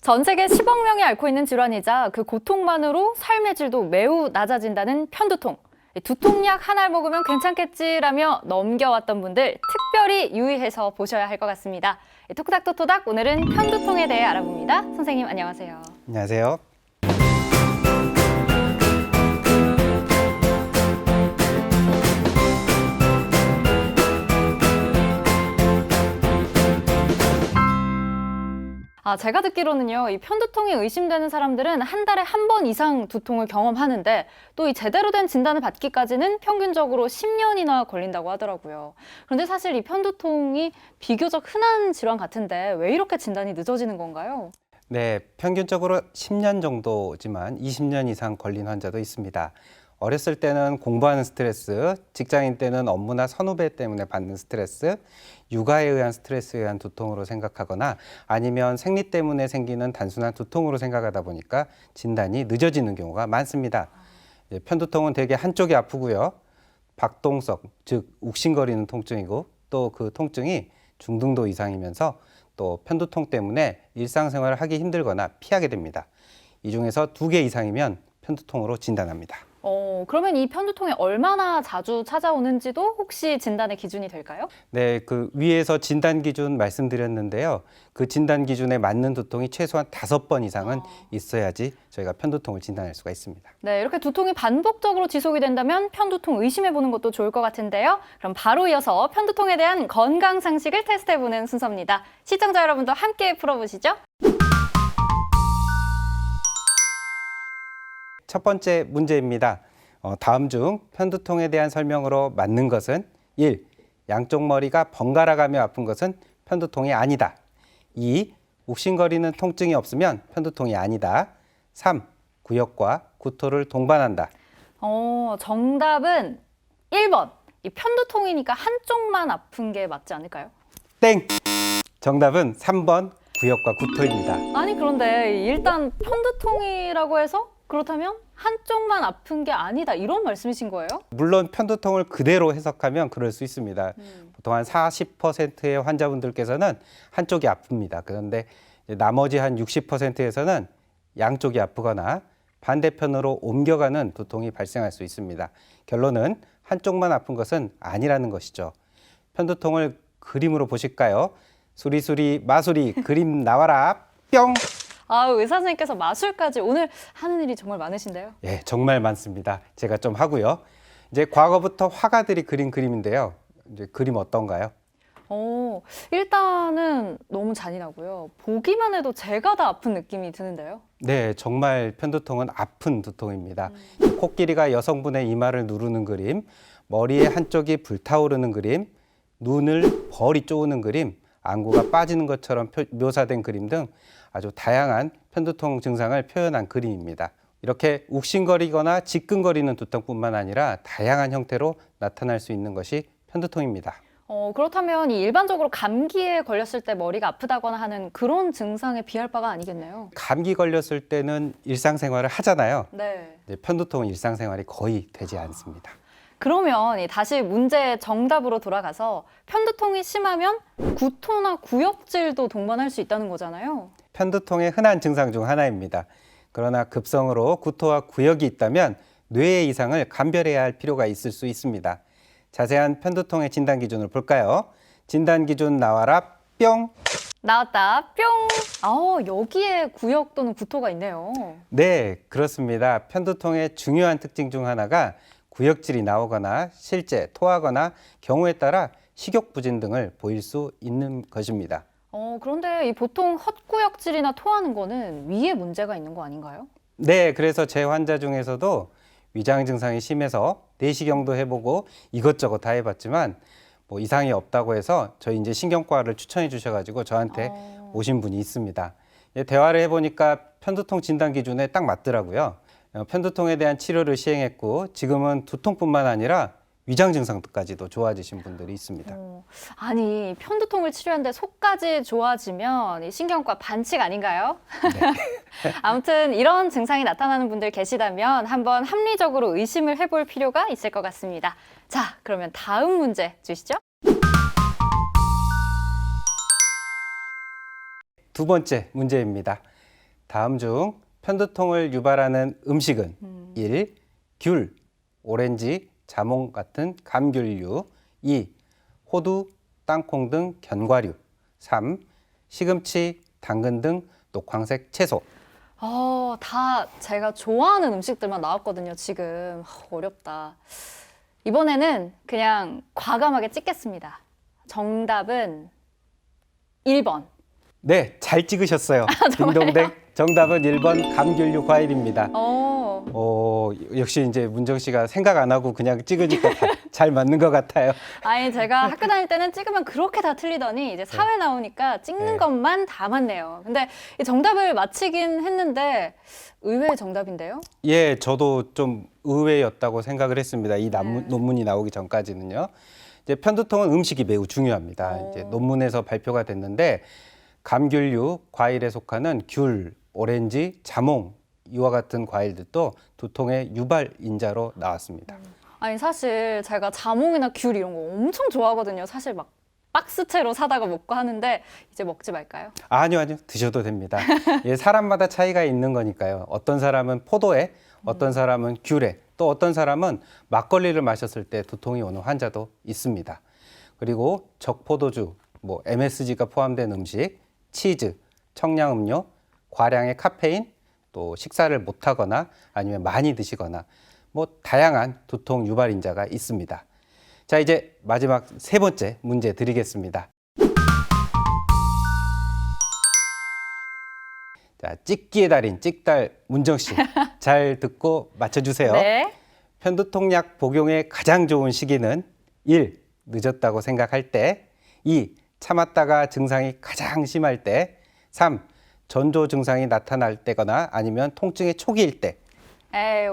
전 세계 10억 명이 앓고 있는 질환이자 그 고통만으로 삶의 질도 매우 낮아진다는 편두통. 두통약 하나를 먹으면 괜찮겠지라며 넘겨왔던 분들 특별히 유의해서 보셔야 할 것 같습니다. 토크닥 토토닥 오늘은 편두통에 대해 알아봅니다. 선생님 안녕하세요. 안녕하세요. 제가 듣기로는요, 이 편두통이 의심되는 사람들은 한 달에 한 번 이상 두통을 경험하는데 또 이 제대로 된 진단을 받기까지는 평균적으로 10년이나 걸린다고 하더라고요. 그런데 사실 이 편두통이 비교적 흔한 질환 같은데 왜 이렇게 진단이 늦어지는 건가요? 네, 평균적으로 10년 정도지만 20년 이상 걸린 환자도 있습니다. 어렸을 때는 공부하는 스트레스, 직장인 때는 업무나 선후배 때문에 받는 스트레스, 육아에 의한 스트레스에 의한 두통으로 생각하거나 아니면 생리 때문에 생기는 단순한 두통으로 생각하다 보니까 진단이 늦어지는 경우가 많습니다. 편두통은 대개 한쪽이 아프고요. 박동석, 즉 욱신거리는 통증이고 또 그 통증이 중등도 이상이면서 또 편두통 때문에 일상생활을 하기 힘들거나 피하게 됩니다. 이 중에서 2개 이상이면 편두통으로 진단합니다. 그러면 이 편두통이 얼마나 자주 찾아오는지도 혹시 진단의 기준이 될까요? 네, 그 위에서 진단 기준 말씀드렸는데요. 그 진단 기준에 맞는 두통이 최소한 5번 이상은 있어야지 저희가 편두통을 진단할 수가 있습니다. 네, 이렇게 두통이 반복적으로 지속이 된다면 편두통 의심해보는 것도 좋을 것 같은데요. 그럼 바로 이어서 편두통에 대한 건강 상식을 테스트해보는 순서입니다. 시청자 여러분도 함께 풀어보시죠. 첫 번째 문제입니다. 다음 중 편두통에 대한 설명으로 맞는 것은 1. 양쪽 머리가 번갈아 가며 아픈 것은 편두통이 아니다. 2. 욱신거리는 통증이 없으면 편두통이 아니다. 3. 구역과 구토를 동반한다. 정답은 1번. 이 편두통이니까 한쪽만 아픈 게 맞지 않을까요? 땡! 정답은 3번 구역과 구토입니다. 아니 그런데 일단 편두통이라고 해서 그렇다면 한쪽만 아픈 게 아니다 이런 말씀이신 거예요? 물론 편두통을 그대로 해석하면 그럴 수 있습니다. 보통 한 40%의 환자분들께서는 한쪽이 아픕니다. 그런데 나머지 한 60%에서는 양쪽이 아프거나 반대편으로 옮겨가는 두통이 발생할 수 있습니다. 결론은 한쪽만 아픈 것은 아니라는 것이죠. 편두통을 그림으로 보실까요? 수리수리 마수리 그림 나와라 뿅! 의사 선생님께서 마술까지 오늘 하는 일이 정말 많으신데요. 예, 정말 많습니다. 제가 좀 하고요. 이제 과거부터 화가들이 그린 그림인데요. 이제 그림 어떤가요? 일단은 너무 잔인하고요. 보기만 해도 제가 다 아픈 느낌이 드는데요. 네, 정말 편두통은 아픈 두통입니다. 코끼리가 여성분의 이마를 누르는 그림, 머리의 한쪽이 불타오르는 그림, 눈을 벌이 쪼우는 그림, 안구가 빠지는 것처럼 묘사된 그림 등 아주 다양한 편두통 증상을 표현한 그림입니다. 이렇게 욱신거리거나 지끈거리는 두통뿐만 아니라 다양한 형태로 나타날 수 있는 것이 편두통입니다. 그렇다면 이 일반적으로 감기에 걸렸을 때 머리가 아프다거나 하는 그런 증상에 비할 바가 아니겠네요. 감기 걸렸을 때는 일상생활을 하잖아요. 네. 편두통은 일상생활이 거의 되지 않습니다. 그러면 다시 문제 정답으로 돌아가서 편두통이 심하면 구토나 구역질도 동반할 수 있다는 거잖아요. 편두통의 흔한 증상 중 하나입니다. 그러나 급성으로 구토와 구역이 있다면 뇌의 이상을 감별해야 할 필요가 있을 수 있습니다. 자세한 편두통의 진단 기준을 볼까요? 진단 기준 나와라 뿅! 나왔다 뿅! 여기에 구역 또는 구토가 있네요. 네, 그렇습니다. 편두통의 중요한 특징 중 하나가 구역질이 나오거나 실제 토하거나 경우에 따라 식욕부진 등을 보일 수 있는 것입니다. 그런데 이 보통 헛구역질이나 토하는 거는 위에 문제가 있는 거 아닌가요? 네, 그래서 제 환자 중에서도 위장 증상이 심해서 내시경도 해보고 이것저것 다 해봤지만 뭐 이상이 없다고 해서 저희 이제 신경과를 추천해 주셔가지고 저한테 오신 분이 있습니다. 대화를 해보니까 편두통 진단 기준에 딱 맞더라고요. 편두통에 대한 치료를 시행했고 지금은 두통뿐만 아니라 위장 증상까지도 좋아지신 분들이 있습니다. 아니 편두통을 치료하는데 속까지 좋아지면 이 신경과 반칙 아닌가요? 네. 아무튼 이런 증상이 나타나는 분들 계시다면 한번 합리적으로 의심을 해볼 필요가 있을 것 같습니다. 자, 그러면 다음 문제 주시죠. 두 번째 문제입니다. 다음 중 편두통을 유발하는 음식은 1. 귤, 오렌지, 자몽 같은 감귤류. 2. 호두, 땅콩 등 견과류. 3. 시금치, 당근 등 녹황색 채소. 다 제가 좋아하는 음식들만 나왔거든요, 지금. 어렵다. 이번에는 그냥 과감하게 찍겠습니다. 정답은 1번. 네, 잘 찍으셨어요. 딩동댕. 정답은 1번 감귤류 과일입니다. 역시 이제 문정 씨가 생각 안 하고 그냥 찍으니까 잘 맞는 것 같아요. 아니, 제가 학교 다닐 때는 찍으면 그렇게 다 틀리더니 이제 사회 나오니까 찍는 네. 것만 다 맞네요. 근데 이 정답을 맞히긴 했는데 의외의 정답인데요? 예, 저도 좀 의외였다고 생각을 했습니다. 이 네. 논문이 나오기 전까지는요. 이제 편두통은 음식이 매우 중요합니다. 이제 논문에서 발표가 됐는데 감귤류 과일에 속하는 귤, 오렌지, 자몽 이와 같은 과일들도 두통의 유발 인자로 나왔습니다. 아니, 사실 제가 자몽이나 귤 이런 거 엄청 좋아하거든요. 사실 막 박스채로 사다가 먹고 하는데 이제 먹지 말까요? 아니요, 드셔도 됩니다. 예, 사람마다 차이가 있는 거니까요. 어떤 사람은 포도에, 어떤 사람은 귤에, 또 어떤 사람은 막걸리를 마셨을 때 두통이 오는 환자도 있습니다. 그리고 적포도주, MSG가 포함된 음식, 치즈, 청량음료, 과량의 카페인, 또 식사를 못하거나 아니면 많이 드시거나 다양한 두통 유발인자가 있습니다. 자, 이제 마지막 세 번째 문제 드리겠습니다. 자, 찍기의 달인 찍달 문정 씨, 잘 듣고 맞춰주세요. 네. 편두통약 복용의 가장 좋은 시기는 1. 늦었다고 생각할 때, 2. 참았다가 증상이 가장 심할 때, 3. 전조 증상이 나타날 때거나 아니면 통증의 초기일 때.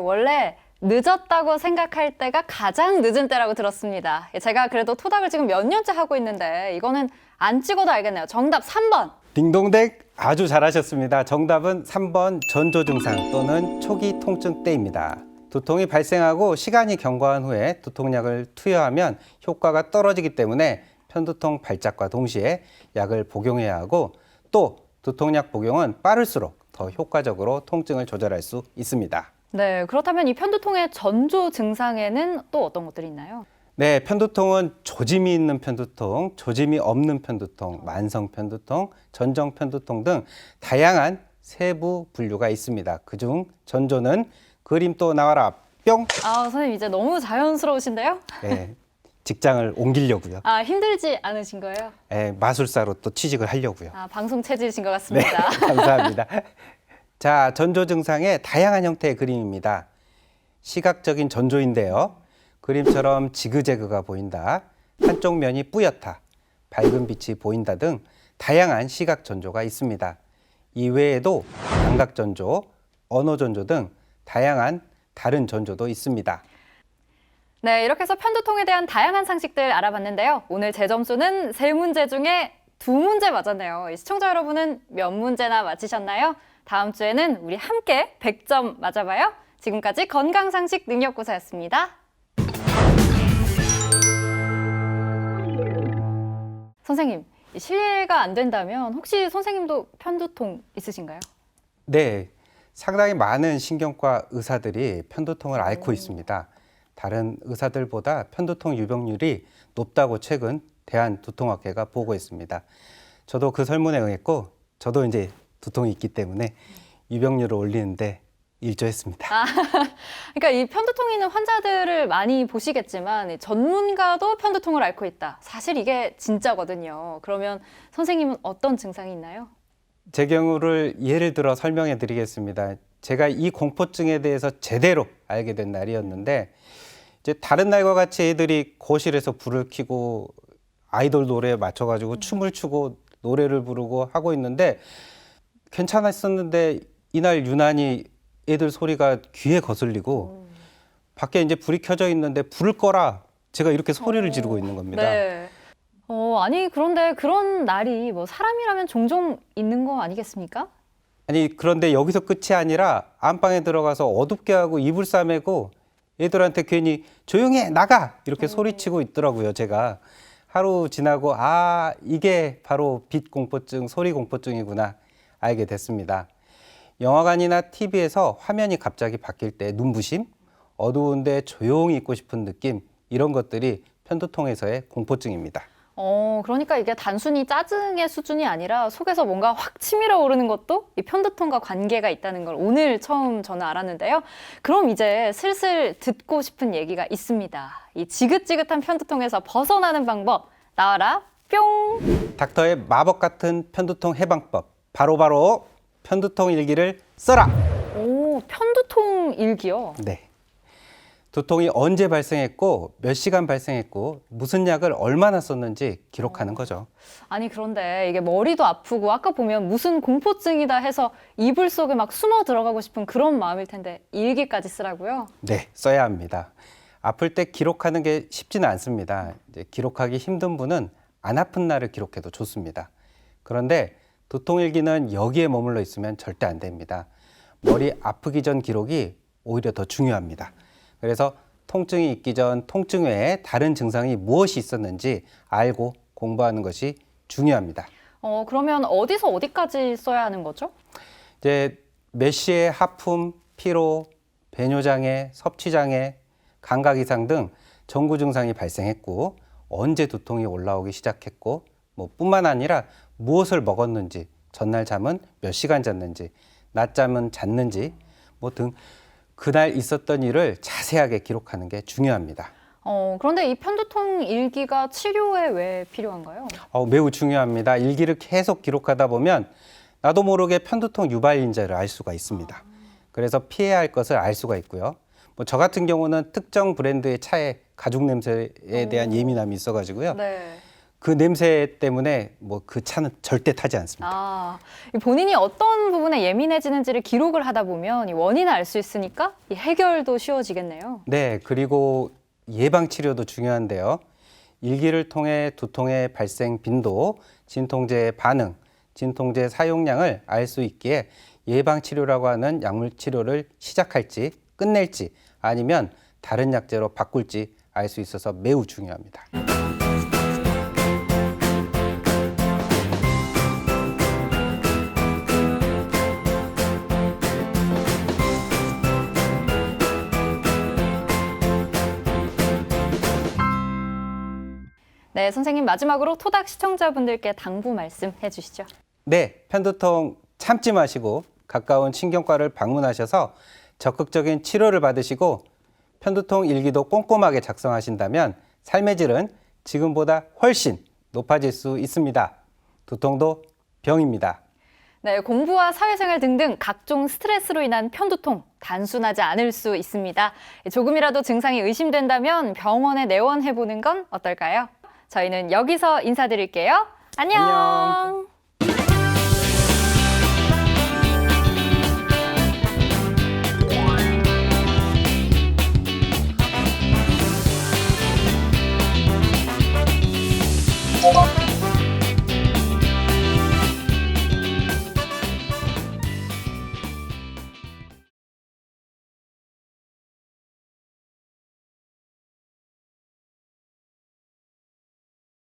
원래 늦었다고 생각할 때가 가장 늦은 때라고 들었습니다. 제가 그래도 토닥을 지금 몇 년째 하고 있는데 이거는 안 찍어도 알겠네요. 정답 3번. 딩동댕 아주 잘하셨습니다. 정답은 3번 전조 증상 또는 초기 통증 때입니다. 두통이 발생하고 시간이 경과한 후에 두통약을 투여하면 효과가 떨어지기 때문에 편두통 발작과 동시에 약을 복용해야 하고 또 두통약 복용은 빠를수록 더 효과적으로 통증을 조절할 수 있습니다. 네, 그렇다면 이 편두통의 전조 증상에는 또 어떤 것들이 있나요? 네, 편두통은 조짐이 있는 편두통, 조짐이 없는 편두통, 만성 편두통, 전정 편두통 등 다양한 세부 분류가 있습니다. 그중 전조는 그림 또 나와라 뿅. 선생님 이제 너무 자연스러우신데요? 네, 직장을 옮기려고요. 힘들지 않으신 거예요? 네, 마술사로 또 취직을 하려고요. 방송 체질이신 것 네, 같습니다. 감사합니다. 자, 전조 증상의 다양한 형태의 그림입니다. 시각적인 전조인데요. 그림처럼 지그재그가 보인다, 한쪽 면이 뿌옇다, 밝은 빛이 보인다 등 다양한 시각 전조가 있습니다. 이외에도 감각 전조, 언어 전조 등 다양한 다른 전조도 있습니다. 네, 이렇게 해서 편두통에 대한 다양한 상식들 알아봤는데요. 오늘 제 점수는 3문제 중에 2문제 맞았네요. 시청자 여러분은 몇 문제나 맞히셨나요? 다음 주에는 우리 함께 100점 맞아봐요. 지금까지 건강상식 능력고사였습니다. 선생님, 실례가 안 된다면 혹시 선생님도 편두통 있으신가요? 네, 상당히 많은 신경과 의사들이 편두통을 앓고 있습니다. 다른 의사들보다 편두통 유병률이 높다고 최근 대한두통학회가 보고했습니다. 저도 그 설문에 응했고 저도 이제 두통이 있기 때문에 유병률을 올리는데 일조했습니다. 그러니까 이 편두통 있는 환자들을 많이 보시겠지만 전문가도 편두통을 앓고 있다. 사실 이게 진짜거든요. 그러면 선생님은 어떤 증상이 있나요? 제 경우를 예를 들어 설명해 드리겠습니다. 제가 이 공포증에 대해서 제대로 알게 된 날이었는데 이제 다른 날과 같이 애들이 거실에서 불을 켜고 아이돌 노래에 맞춰가지고 춤을 추고 노래를 부르고 하고 있는데 괜찮았었는데 이날 유난히 애들 소리가 귀에 거슬리고 밖에 이제 불이 켜져 있는데 불을 꺼라. 제가 이렇게 소리를 지르고 있는 겁니다. 네. 아니 그런데 그런 날이 사람이라면 종종 있는 거 아니겠습니까? 아니 그런데 여기서 끝이 아니라 안방에 들어가서 어둡게 하고 이불 싸매고 애들한테 괜히 조용히 해 나가 이렇게 소리치고 있더라고요. 제가 하루 지나고 이게 바로 빛 공포증, 소리 공포증이구나 알게 됐습니다. 영화관이나 TV에서 화면이 갑자기 바뀔 때 눈부심, 어두운데 조용히 있고 싶은 느낌, 이런 것들이 편두통에서의 공포증입니다. 그러니까 이게 단순히 짜증의 수준이 아니라 속에서 뭔가 확 치밀어 오르는 것도 이 편두통과 관계가 있다는 걸 오늘 처음 저는 알았는데요. 그럼 이제 슬슬 듣고 싶은 얘기가 있습니다. 이 지긋지긋한 편두통에서 벗어나는 방법 나와라 뿅! 닥터의 마법 같은 편두통 해방법, 바로바로 편두통 일기를 써라! 오, 편두통 일기요? 네. 두통이 언제 발생했고, 몇 시간 발생했고, 무슨 약을 얼마나 썼는지 기록하는 거죠. 아니 그런데 이게 머리도 아프고 아까 보면 무슨 공포증이다 해서 이불 속에 막 숨어 들어가고 싶은 그런 마음일 텐데 일기까지 쓰라고요? 네, 써야 합니다. 아플 때 기록하는 게 쉽지는 않습니다. 이제 기록하기 힘든 분은 안 아픈 날을 기록해도 좋습니다. 그런데 두통일기는 여기에 머물러 있으면 절대 안 됩니다. 머리 아프기 전 기록이 오히려 더 중요합니다. 그래서 통증이 있기 전 통증 외에 다른 증상이 무엇이 있었는지 알고 공부하는 것이 중요합니다. 그러면 어디서 어디까지 써야 하는 거죠? 이제 몇 시에 하품, 피로, 배뇨장애, 섭취장애, 감각 이상 등 전구 증상이 발생했고 언제 두통이 올라오기 시작했고 뿐만 아니라 무엇을 먹었는지, 전날 잠은 몇 시간 잤는지, 낮잠은 잤는지 등 그날 있었던 일을 자세하게 기록하는 게 중요합니다. 그런데 이 편두통 일기가 치료에 왜 필요한가요? 매우 중요합니다. 일기를 계속 기록하다 보면 나도 모르게 편두통 유발인자를 알 수가 있습니다. 그래서 피해야 할 것을 알 수가 있고요. 저 같은 경우는 특정 브랜드의 차에 가죽 냄새에 대한 예민함이 있어가지고요. 네. 그 냄새 때문에 그 차는 절대 타지 않습니다. 이 본인이 어떤 부분에 예민해지는지를 기록을 하다 보면 이 원인을 알 수 있으니까 이 해결도 쉬워지겠네요. 네, 그리고 예방 치료도 중요한데요. 일기를 통해 두통의 발생 빈도, 진통제의 반응, 진통제 사용량을 알 수 있기에 예방 치료라고 하는 약물 치료를 시작할지 끝낼지 아니면 다른 약제로 바꿀지 알 수 있어서 매우 중요합니다. 네, 선생님 마지막으로 토닥 시청자분들께 당부 말씀 해주시죠. 네, 편두통 참지 마시고 가까운 신경과를 방문하셔서 적극적인 치료를 받으시고 편두통 일기도 꼼꼼하게 작성하신다면 삶의 질은 지금보다 훨씬 높아질 수 있습니다. 두통도 병입니다. 네, 공부와 사회생활 등등 각종 스트레스로 인한 편두통 단순하지 않을 수 있습니다. 조금이라도 증상이 의심된다면 병원에 내원해보는 건 어떨까요? 저희는 여기서 인사드릴게요. 안녕. 안녕.